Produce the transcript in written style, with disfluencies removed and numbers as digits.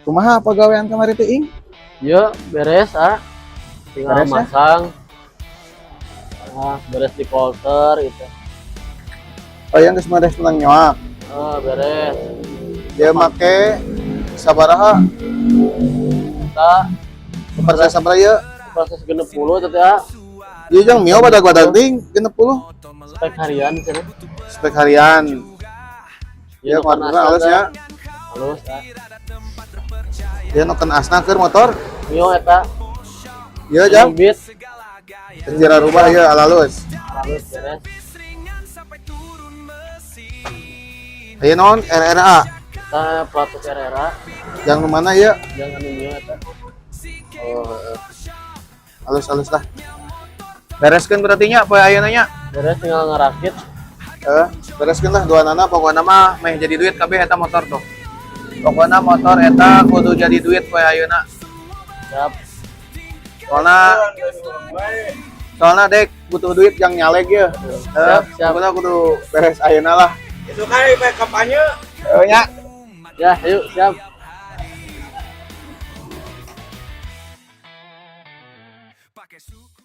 Kumaha pagawean kamari teh ing? Ya beres tinggal Beres ya? masang. Beres di polter gitu. Oh yang geus beres tenang nyoak. Beres. Dia make sabaraha? Kita Proses sabaraha ieu? proses 60 teh ya. Ieu jeung mio badag-badag ting 60 Spek harian cenah. spek harian. Ya kuartuna halus ya. Halus Dia nukeun asna keur motor. Mio eta. Ieu jang Beat jira rubah ieu halus. halus beres. Aya naon RRA. Kita pelatus RRA Yang nu mana ieu? jangan mio eta. Halus-halus lah. Bereskeun berarti nya poe ayeuna nya. Beres tinggal ngerakit. Bereskeun lah duanana pokona mah meh jadi duit kabeh eta motor tuh. Pokona motor eta kudu jadi duit poe ayeuna. Siap. Soalna dek butuh duit yang nyalek ya. Siap. Pokona kudu beres ayeuna lah. Itu kali kampanye. Nya. Ya, yuk siap. Pakai suku